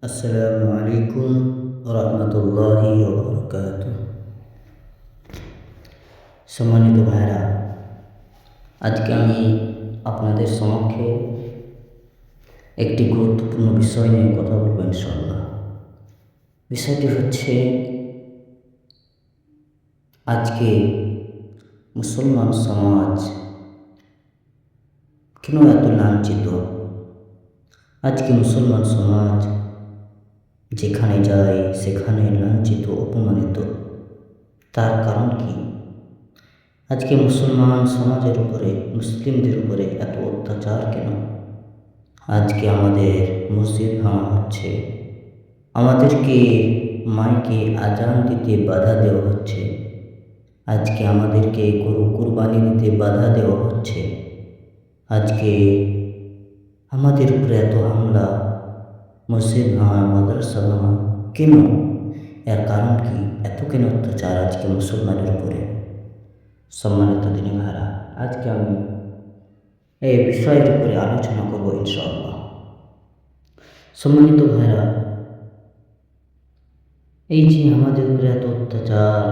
আসসালামু আলাইকুম রহমতুল্লাহি ওবরাকাতুহু। সম্মানিত ভাইরা, আজকে আমি আপনাদের সমক্ষে একটি গুরুত্বপূর্ণ বিষয় নিয়ে কথা বলবো ইনশাআল্লাহ। বিষয়টি হচ্ছে, আজকে মুসলমান সমাজ কেন এত লাঞ্ছিত? আজকে মুসলমান সমাজ যেখানে যায় সেখানে লাঞ্ছিত, অপমানিত। তার কারণ কি? আজকে মুসলমান সমাজের উপরে, মুসলিমদের উপরে এত অত্যাচার কেন? আজকে আমাদের মসজিদ ভাঙা হচ্ছে, আমাদেরকে মাইকে আজান দিতে বাধা দেওয়া হচ্ছে, আজকে আমাদেরকে গরু কুরবানি দিতে বাধা দেওয়া হচ্ছে, আজকে আমাদের উপরে এত হামলা, মসজিদ ভাঙা, মাদ্রাসা ভাঙা কেন? এর কারণ কি? এত কেন অত্যাচার আজকে মুসলমানের উপরে? সম্মানিত দিনী ভাইরা, আজকে আমি এই বিষয়ের উপরে আলোচনা করব ইনশাআল্লাহ। সম্মানিত ভাইরা, এই যে আমাদের উপরে এত অত্যাচার,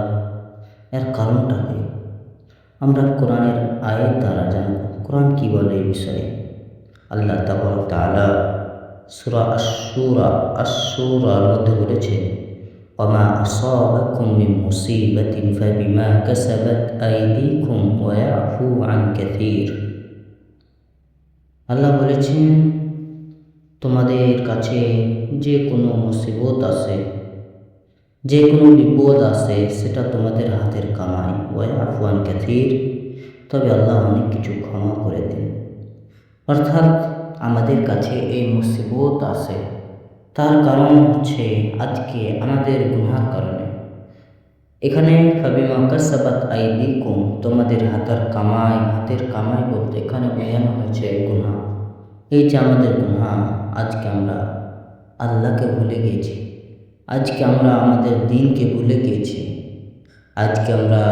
এর কারণটা কি? আমরা কোরআনের আয়াত দ্বারা জানব। কোরআন কি বলে এই বিষয়ে? আল্লাহ তাবারক তাআলা সূরা আশ-শূরার মধ্যে বলেছেন, ওমা আসাবাকুম মিন মুসিবাতিন ফাবিমা কাসাবাত আইদিকুম ওয়া ইয়াফু আন কাসীর। আল্লাহ বলেছেন, তোমাদের কাছে যে কোনো মুসিবত আসে, যে কোনো বিপদ আসে, সেটা তোমাদের হাতের কামাই। ওয়া ইয়াফু আন কাসীর, তবে আল্লাহ অনেক কিছু ক্ষমা করে দেন। অর্থাৎ আমাদের কাছে এই মুসিবত আসে, তার কারণ হচ্ছে আজকে আমাদের গুনার কারণে। এখানে ফাবিমা কাসাবাত আইদিকুম, তোমাদের হাতের কামাই বলতে এখানে বোঝানো হয়েছে গুনাহ। এই যে আমাদের গুনাহ, আজকে আমরা আল্লাহকে ভুলে গিয়েছি, আজকে আমরা আমাদের দ্বীনকে ভুলে গিয়েছি, আজকে আমরা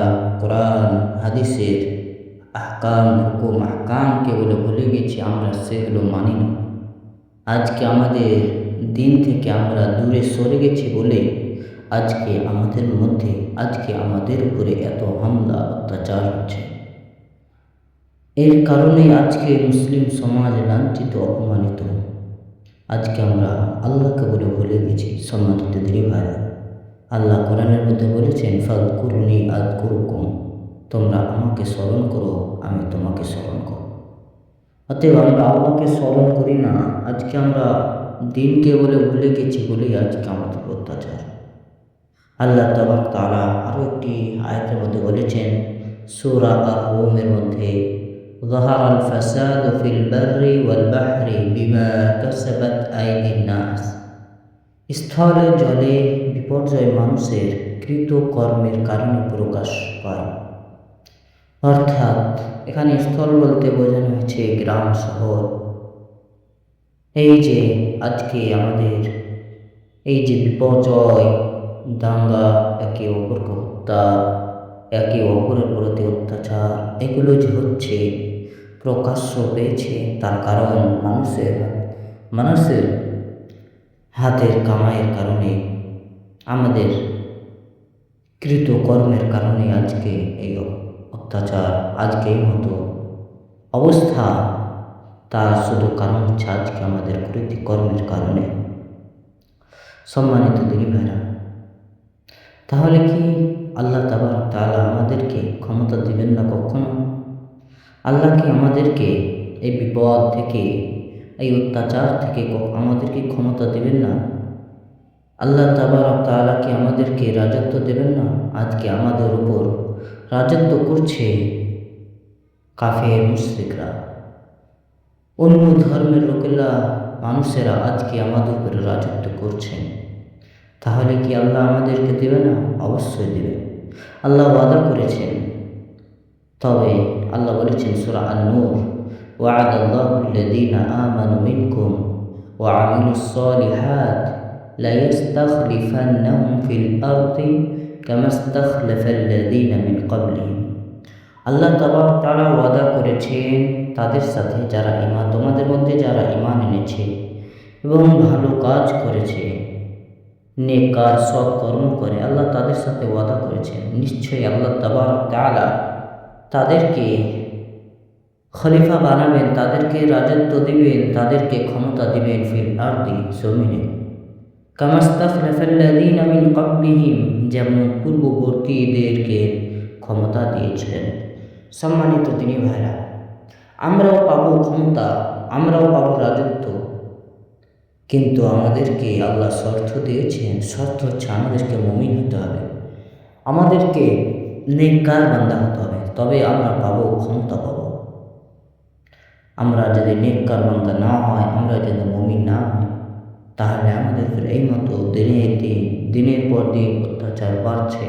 কোরআন হাদিসের আহকামকে বলে ভুলে গেছি, আমরা সেগুলো মানি না। আজকে আমাদের দিন থেকে আমরা দূরে সরে গেছি বলে আজকে আমাদের উপরে এত হামলা, অত্যাচার হচ্ছে। এর কারণে আজকে মুসলিম সমাজ লাঞ্ছিত, অপমানিত। আজকে আমরা আল্লাহকে বলে ভুলে গেছি। সম্মানিত দিনী ভাইরা, আল্লাহ কোরআনের মধ্যে বলেছেন, ফাযকুরনি আযকুরকুম, তোমরা আমাকে স্মরণ করো, আমি তোমাকে স্মরণ করব। অতএব আমরা আল্লাহকে স্মরণ করি না, আজকে আমরা দিনকে বলে ভুলে গেছি বলেই আজকে আমাদের অত্যাচার। আল্লাহ তাবারক তাআলা আরও একটি আয়াতের মধ্যে বলেছেন, সূরা আর-রুমের মধ্যে, যাহারাল ফাসাদু ফিল বাররি ওয়াল বাহরি বিমা কাসাবাত আইদিন নাস। স্থলে জলে বিপর্যয় মানুষের কৃত কর্মের কারণে প্রকাশ পায়। অর্থাৎ এখানে স্থল বলতে বোঝানো হয়েছে গ্রাম শহর। এই যে আজকে আমাদের এই যে বিপর্যয়, দাঙ্গা, একে অপরকে হত্যা, একে অপরের প্রতি অত্যাচার, এগুলো যে হচ্ছে, প্রকাশ্য পেয়েছে, তার কারণ মানুষের হাতের কামাইয়ের কারণে, আমাদের কৃত কর্মের কারণে আজকে এই অত্যাচার, আজকে এই মতো অবস্থা। তার শুধু কারণ হচ্ছে আজকে আমাদের কর্মের কারণে। সম্মানিত দিনী ভাইরা, তাহলে কি আল্লাহ তাবারক তাআলা আমাদেরকে ক্ষমতা দিবেন না কখনো? আল্লাহ কি আমাদেরকে এই বিপদ থেকে, এই অত্যাচার থেকে আমাদেরকে ক্ষমতা দিবেন না? আল্লাহ তাবারক তাআলা কি আমাদেরকে রাজত্ব দেবেন না? আজকে আমাদের উপর রাজত্ব করছে কাফের মুশরিকরা, অন্য ধর্মের লোকেরা, মানুষেরা আজকে আমাদের উপরে রাজত্ব করছেন। তাহলে কি আল্লাহ আমাদেরকে দেবে না? অবশ্যই দেবে। আল্লাহ ওয়াদা করেছেন। তবে আল্লাহ বলেছেন সূরা আন-নূর, ওয়া'আদাল্লাহু আল্লাযীনা আমানু মিনকুম ওয়া আমিলুস সালিহাত লা ইস্তাখলিফান্নাহুম ফিল আরদি কামা ইস্তাখলাফাল্লাযীনা মিন ক্বাবলিহিম। আল্লাহ তাবারক তাআলা ওয়াদা করেছেন তাদের সাথে, যারা তোমাদের মধ্যে যারা ঈমান এনেছে এবং ভালো কাজ করেছে, নেকার সৎ কর্ম করে আল্লাহ তাদের সাথে ওয়াদা করেছেন, নিশ্চয়ই আল্লাহ তাবারক তাআলা তাদেরকে খলিফা বানাবেন, তাদেরকে রাজত্ব দিবেন, তাদেরকে ক্ষমতা দিবেন ফিল আরদি, জমিনে। কামাস্তাখলাফাল্লাযীনা মিন ক্বাবলিহিম, যেমন পূর্ববর্তীদেরকে ক্ষমতা দিয়েছিলেন। সম্মানিত দিনী ভাইরা, আমরাও পাবো ক্ষমতা, আমরাও পাবো রাজত্ব, কিন্তু আমাদেরকে আল্লাহ শর্ত দিয়েছেন। শর্ত হচ্ছে আমাদেরকে মুমিন হতে হবে, আমাদেরকে নেককার বান্দা হতে হবে, তবে আমরা পাবো ক্ষমতা পাবো। আমরা যদি নেককার বান্দা না হয়, আমরা যদি মুমিন না হই, তাহলে আমাদের এই মতো দিনের পর দিন অত্যাচার বাড়ছে,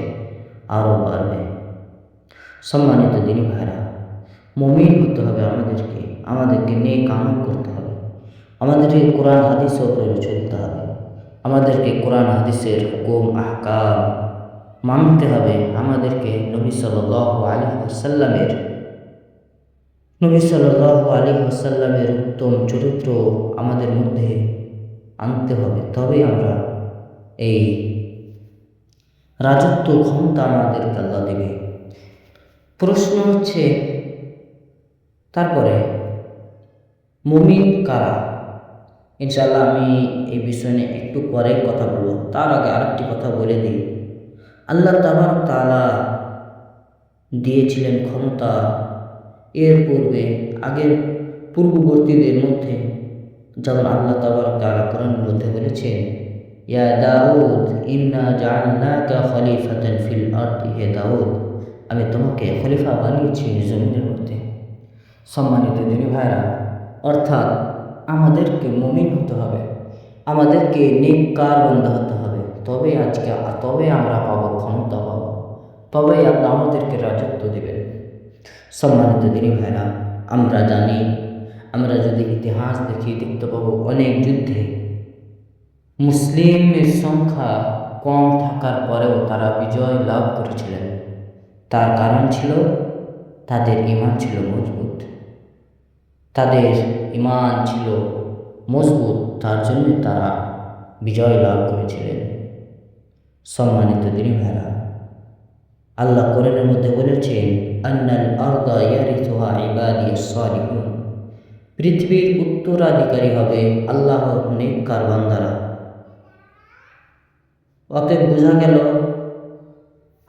আরও বাড়বে। সম্মানিত দিনী ভাইরা, মুমিন হতে হবে আমাদেরকে নেক আমল করতে হবে, আমাদেরকে কোরআন হাদিসের উপরে চলতে হবে, আমাদেরকে কোরআন হাদিসের হুকুম আহকাম মানতে হবে, আমাদেরকে নবী সাল্লাল্লাহু আলাইহি ওয়াসাল্লামের উত্তম চরিত্র আমাদের মধ্যে আনতে হবে, তবে আমরা এই রাজত্ব ক্ষমতা আমাদেরকে আল্লাহ দেবে। প্রশ্ন হচ্ছে তারপরে মুমিন কারা? ইনশাআল্লাহ আমি এই বিষয় নিয়ে একটু পরে কথা বলবো, তার আগে আরেকটি কথা বলে দিই। আল্লাহ তাবারক তাআলা দিয়েছিলেন ক্ষমতা এর আগের পূর্ববর্তীদের মধ্যে, যেমন আল্লাহ তাবারক তাআলা কোরআনের মধ্যে বলেছেন, ইয়া দাউদ ইন্না জাআলনাকা খলিফাতান ফিল আরদি, হে দাউদ আমি তোমাকে খলিফা বানিয়েছি জমিনের মধ্যে। সম্মানিত দিনী ভাইরা, অর্থাৎ আমাদেরকে মুমিন হতে হবে, আমাদেরকে নেককার বান্দা হতে হবে, তবে আমরা পাবো ক্ষমতা পাবো, তবে আল্লাহ আমাদেরকে রাজত্ব দেবেন। সম্মানিত দিনী ভাইরা, আমরা জানি, আমরা যদি ইতিহাস দেখতে পাবো অনেক যুদ্ধে মুসলিমের সংখ্যা কম থাকার পরেও তারা বিজয় লাভ করেছিলেন। তার কারণ ছিল তাদের ঈমান ছিল মজবুত, তার জন্য তারা বিজয় লাভ করেছিলেন। সম্মানিত দিনী ভাইরা, আল্লাহ কোরআনের মধ্যে বলেছেন, আন্নাল আরদা ইয়ারিসুহা ইবাদিয়াস সালিহুন, পৃথিবীর উত্তরাধিকারী হবে আল্লাহর নেককার বান্দারা। অতএব বোঝা গেল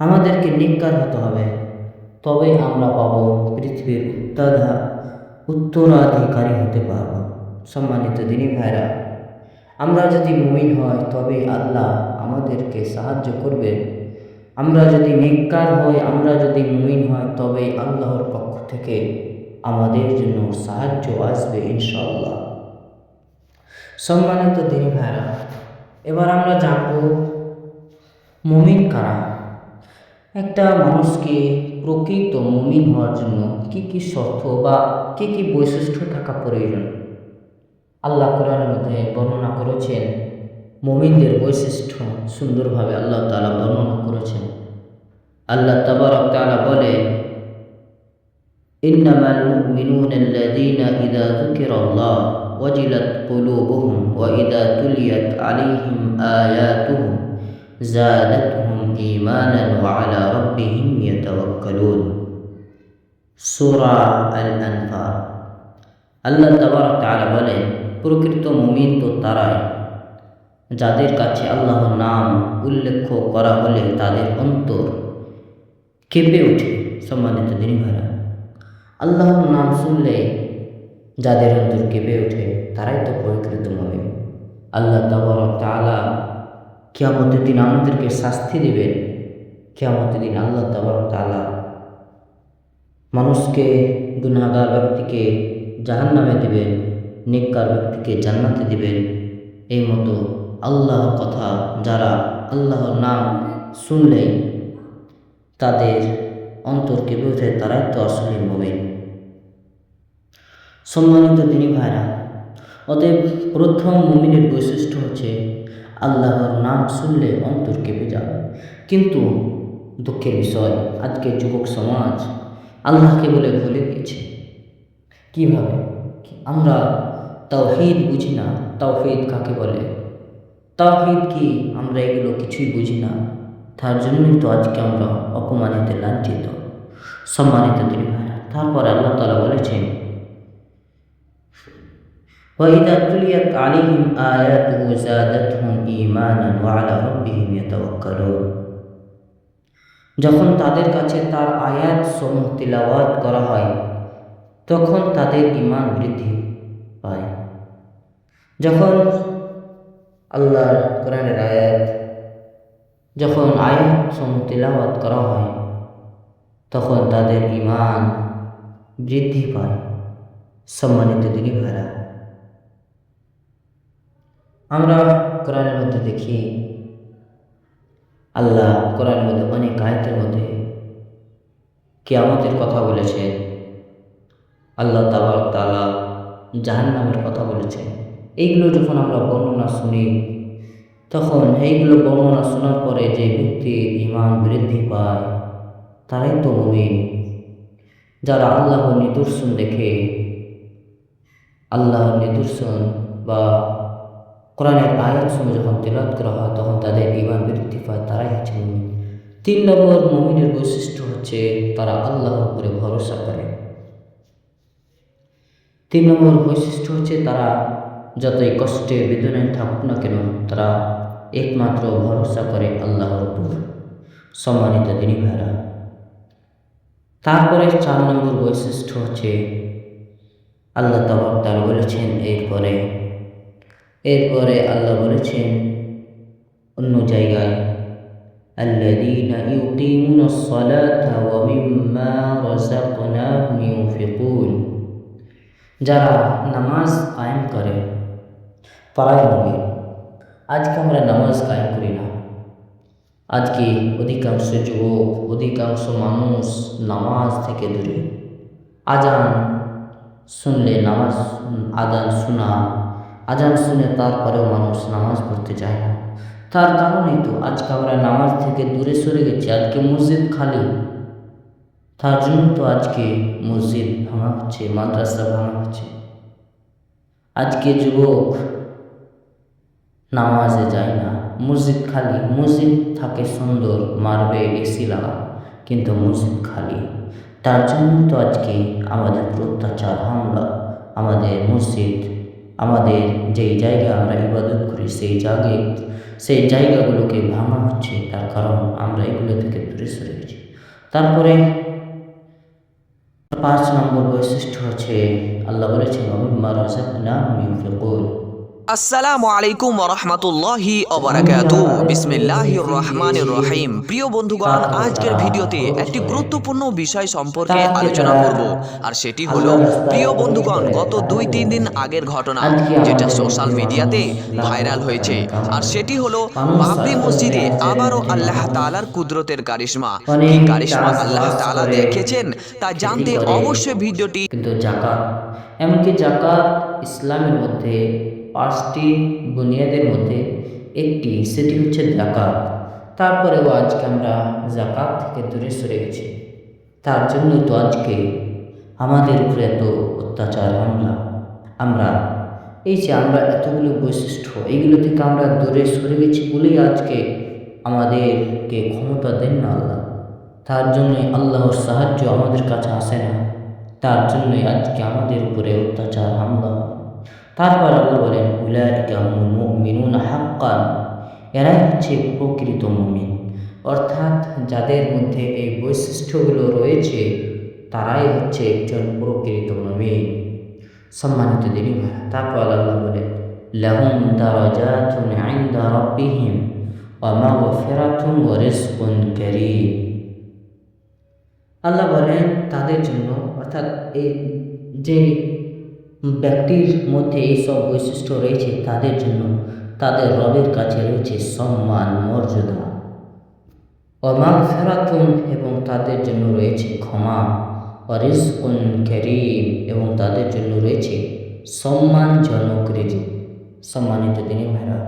আমাদেরকে নেককার হতে হবে, তবে আমরা পাবো পৃথিবীর উত্তরাধিকারী হতে পারব। সম্মানিত দিনী ভাইরা, আমরা যদি মুমিন হয় তবে আল্লাহ আমাদেরকে সাহায্য করবে। আমরা যদি নেককার হই, আমরা যদি মুমিন হয়, তবে আল্লাহর পক্ষ থেকে আমাদের জন্য সাহায্য আসবে ইনশাআল্লাহ। সম্মানিত দিনী ভাইরা, এবার আমরা জানব মুমিন কারা। একটা মানুষকে প্রকৃত মুমিন হওয়ার জন্য কি কি শর্ত বা কি কি বৈশিষ্ট্য থাকা প্রয়োজন, আল্লাহ কোরআনের মধ্যে বর্ণনা করেছেন। মুমিনদের বৈশিষ্ট্য সুন্দরভাবে আল্লাহ তাআলা বর্ণনা করেছেন। আল্লাহ তাবারক তাআলা বলেন, ইন্নামাল মুমিনুনা আল্লাযীনা ইযা যুকিরাল্লাহ ওয়াজিলাত কুলুবুহুম ওয়া ইযা তুলিয়াত আলাইহিম আয়াতুহু যাদাতহুম ঈমানান ওয়া আলা রাব্বিহিম ইয়াতাওয়াক্কালুন। সূরা আল-আনফাল। আল্লাহ তাবারক তাআলা বলেন, প্রকৃত মুমিন তো তারাই যাদের কাছে আল্লাহর নাম উল্লেখ করা হলে তাদের অন্তর কেঁপে ওঠে। সম্মানিত দিনী ভাইরা, আল্লাহর নাম শুনলে যাদের অন্তর কেঁপে ওঠে তারাই তো প্রকৃত মুমিন। আল্লাহ তাবারক তাআলা কিয়ামতের দিন আমাদেরকে শাস্তি দেবেন। কিয়ামতের দিন আল্লাহ তাবারক তাআলা মানুষকে, গুনাহগার ব্যক্তিকে জাহান্নামে দিবেন, নেককার ব্যক্তিকে জান্নাতে দিবেন। এই মতো আল্লাহর কথা, যারা আল্লাহর নাম শুনলে তাদের অন্তর কেঁপে ওঠে, তারাই তো আসলে মুমিন। সম্মানিত দিনী ভাইরা, অতএব প্রথম মুমিনের বৈশিষ্ট্য হচ্ছে আল্লাহর নাম শুনলে অন্তর কেঁপে যাবে। কিন্তু দুঃখের বিষয়, আজকের যুবক সমাজ আল্লাহকে বলে ভুলে গেছে। কিভাবে? আমরা তাওহীদ বুঝি না। তাওহীদ কাকে বলে? তাওহীদ কি আমরা এগুলো কিছুই বুঝি না। তার জন্যই তো আজকে আমরা অপমানিত, লাঞ্ছিত। সম্মানিত দিনী ভাইরা, তারপর আল্লাহ তাআলা বলেছেন, وَإِذَا تُلِيَتْ عَلَيْهِمْ آيَاتُهُ زَادَتْهُمْ إِيمَانًا وَعَلَى رَبِّهِمْ يَتَوَكَّلُونَ। যখন তাদের কাছে তার আয়াত সমূহ তিলাওয়াত করা হয় তখন তাদের ঈমান বৃদ্ধি পায়। যখন আল্লাহর কোরআনের যখন আয়াত সমূহ তিলাওয়াত করা হয় তখন তাদের ঈমান বৃদ্ধি পায়। সম্মানিত দিনী ভাইরা, আমরা কোরআনের মধ্যে দেখি আল্লাহ কোরআনের মধ্যে অনেক আয়াতের মধ্যে কিয়ামতের কথা বলেছেন। আল্লাহ তাবারক তাআলা জাহান্নামের কথা বলেছেন। এইগুলো যখন আমরা বর্ণনা শুনি তখন এইগুলো বর্ণনা শোনার পরে যে ব্যক্তির ঈমান বৃদ্ধি পায় তারাই তো মুমিন। যারা আল্লাহর নিদর্শন দেখে, আল্লাহর নিদর্শন বা কোরআনের আয়াতসমূহ যখন তেলাওয়াত করা হয় তখন তাদের ঈমান বৃদ্ধি পায়, তারাই হচ্ছে মুমিন। 3 নম্বর মুমিনের বৈশিষ্ট্য হচ্ছে তারা আল্লাহর উপরে ভরসা করে। 3 নম্বর বৈশিষ্ট্য হচ্ছে তারা যতই কষ্টে বেদনায় থাকুক না কেন তারা একমাত্র ভরসা করে আল্লাহর উপর। সম্মানিত দিনী ভাইরা, তারপরে 4 নম্বর বৈশিষ্ট্য হচ্ছে আল্লাহ তাবারক তাআলা বলেছেন, এরপরে আল্লাহ বলেছেন অন্য জায়গায়, আল্লাযীনা ইউকিমুনাস সালাতা ওয়া মিম্মা রাযাকনাহুম ইউনফিকুন। যারা নামাজ কায়েম করে তারাই মুমিন। আজকে আমরা নামাজ কায়েম করি না। আজকে অধিকাংশ যুবক, অধিকাংশ মানুষ নামাজ থেকে দূরে। আজান শুনলে আজান শুনে তারপরেও মানুষ নামাজ পড়তে যায় না। তার কারণেই তো আজকে আমরা নামাজ থেকে দূরে সরে গেছি। আজকে মসজিদ খালি, তার জন্য তো আজকে মসজিদ ভাঙা হচ্ছে, মাদ্রাসা ভাঙা হচ্ছে। আজকে যুবক নামাজে যায় না, মসজিদ খালি। মসজিদ থাকে সুন্দর, মার্বেল, এসি লাগা, কিন্তু মসজিদ খালি। তার জন্য তো আজকে আমাদের অত্যাচার, হামলা, আমাদের মসজিদ, আমাদের যেই জায়গায় আমরা ইবাদত করি সেই জায়গাগুলোকে ভাঙা হচ্ছে। তার কারণ আমরা এগুলো থেকে দূরে সরে গেছি। তারপরে 5 নম্বর বৈশিষ্ট্য হচ্ছে আল্লাহ বলেছেন, ওয়া রাযাকনাহুম ইউনফিকুন। আসসালামু আলাইকুম ওয়া রাহমাতুল্লাহি ওয়া বারাকাতুহু। বিসমিল্লাহির রহমানির রহিম। প্রিয় বন্ধুগণ, আজকের ভিডিওতে একটি গুরুত্বপূর্ণ বিষয় সম্পর্কে আলোচনা করব, আর সেটি হলো প্রিয় বন্ধুগণ গত 2-3 দিন আগের ঘটনা, যেটা সোশ্যাল মিডিয়াতে ভাইরাল হয়েছে। আর সেটি হলো বাবরি মসজিদে আবারও আল্লাহ তাআলার কুদরতের কারিশমা। কি কারিশমা আল্লাহ তাআলা দেখিয়েছেন তা জানতে অবশ্যই ভিডিওটি। কিন্তু যাকাত, এমনকি যাকাত ইসলামের মধ্যে 5টি বুনিয়াদের মধ্যে একটি, সেটি হচ্ছে যাকাত। তারপরেও আজকে আমরা যাকাত থেকে দূরে সরে গেছি। তার জন্য তো আজকে আমাদের উপরে এত অত্যাচার, হামলা। আমরা এতগুলো বৈশিষ্ট্য, এইগুলো থেকে আমরা দূরে সরে গেছি বলেই আজকে আমাদেরকে ক্ষমতা দেন না আল্লাহ। তার জন্যই আল্লাহর সাহায্য আমাদের কাছে আসে না। তার জন্যই আজকে আমাদের উপরে অত্যাচার, হামলা। তারপর আল্লাহ বলেন, উলাইকা হুমুল মুমিনুনা হাক্কান। এরাই হচ্ছে প্রকৃত মুমিন। অর্থাৎ যাদের মধ্যে এই বৈশিষ্ট্যগুলো রয়েছে তারাই হচ্ছে একজন প্রকৃত মুমিন। সম্মানিত দিনী ভাইরা, তারপর আল্লাহ বলেন, লাহুম দারাজাতুন ইনদা রাব্বিহিম ওয়া মাগফিরাতুন ওয়া রিজকুন কারীম। আল্লাহ বলেন তাদের জন্য, অর্থাৎ এই যে ব্যক্তির মধ্যে এইসব বৈশিষ্ট্য রয়েছে তাদের জন্য তাদের রবের কাছে রয়েছে সম্মান, মর্যাদা, ও মাগফিরাতুন, এবং তাদের জন্য রয়েছে ক্ষমা, ও রিজকুন কারীম, এবং তাদের জন্য রয়েছে সম্মানজনক রিজিক। সম্মানিত দিনী ভাইরা,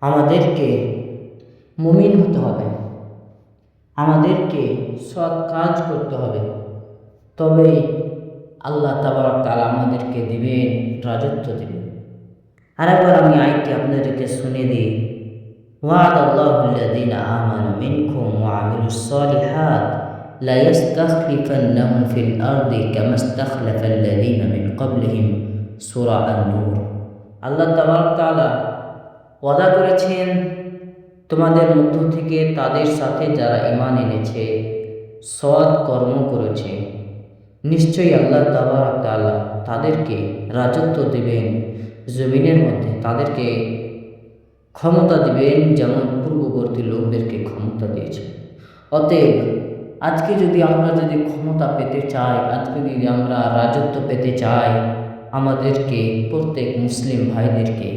আমাদেরকে মুমিন হতে হবে, আমাদেরকে সৎ কাজ করতে হবে, তবেই আল্লাহ তাবারক তাআলা আমাদেরকে দিবেন, রাজত্ব দিবেন। আরেকবার আমি আয়াতটি আপনাদেরকে শুনে দিই। وعد الله الذين آمنوا منكم وعملوا الصالحات لا يستخلفنهم في الأرض كما استخلف الذين من قبلهم সূরা আন-নূর। আল্লাহ তাআলা ওয়াদা করেছেন তোমাদের মধ্য থেকে তাদের সাথে যারা ঈমান এনেছে, সৎ কর্ম করেছে, নিশ্চয়ই আল্লাহ তাআলা তাদেরকে রাজত্ব দেবেন জমিনের মধ্যে, তাদেরকে ক্ষমতা দিবেন যেমন পূর্ববর্তী লোকদেরকে ক্ষমতা দিয়েছে। অতএব আজকে যদি আমরা ক্ষমতা পেতে চাই, আজকে যদি আমরা রাজত্ব পেতে চাই, আমাদেরকে প্রত্যেক মুসলিম ভাইদেরকে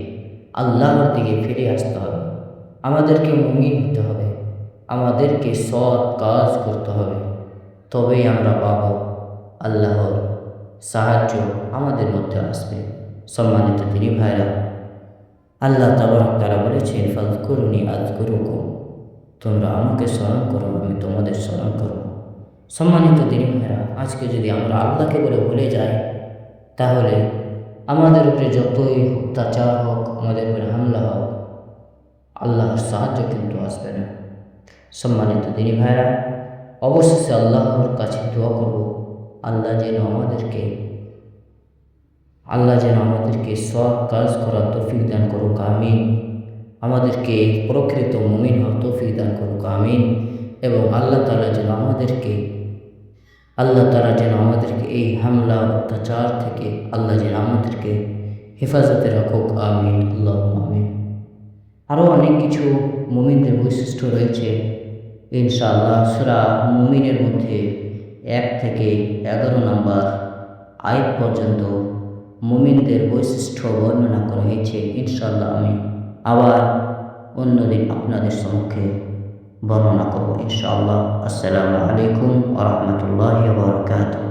আল্লাহর দিকে ফিরে আসতে হবে, আমাদেরকে মুমিন হতে হবে, আমাদেরকে সৎ কাজ করতে হবে। তবেই আমরা পাব আল্লাহর সাহায্য, আমাদের মধ্যে আসবে। সম্মানিত দিনী ভাইরা, আল্লাহ তাআলা বলেছেন ফাযকুরুনি আযকুরুকুম, তোমরা আমাকে স্মরণ করো, আমি তোমাদের স্মরণ করব। সম্মানিত দিনী ভাইরা, আজকে যদি আমরা আল্লাহকে বলে ভুলে যাই, তাহলে আমাদের উপরে যতই অত্যাচার হোক, আমাদের উপরে হামলা হোক, আল্লাহর সাহায্য কিন্তু আসবে না। সম্মানিত দিনী ভাইরা, অবশেষে আল্লাহর কাছে দোয়া করব, আল্লাহ যেন আমাদেরকে সৎ কাজ করার তৌফিক দান করুক, আমিন। আমাদেরকে প্রকৃত মুমিন হওয়ার তৌফিক দান করুক, আমিন। এবং আল্লাহ তাআলা যেন আমাদেরকে এই হামলা অত্যাচার থেকে আল্লাহ যেন আমাদেরকে হেফাজতে রাখুক, আমিন, আল্লাহুম্মা আমিন। আরও অনেক কিছু মুমিনদের বৈশিষ্ট্য রয়েছে ইনশাআল্লাহ। সূরা মুমিনের মধ্যে 1 থেকে 11 নম্বর আয়াত পর্যন্ত মুমিনদের বৈশিষ্ট্য বর্ণনা করা হয়েছে। ইনশাআল্লাহ আমি আবার অন্যদিন আপনাদের সম্মুখে বর্ণনা করব ইনশাআল্লাহ। আসসালামু আলাইকুম ওয়া রাহমাতুল্লাহি ওয়া বারাকাতুহু।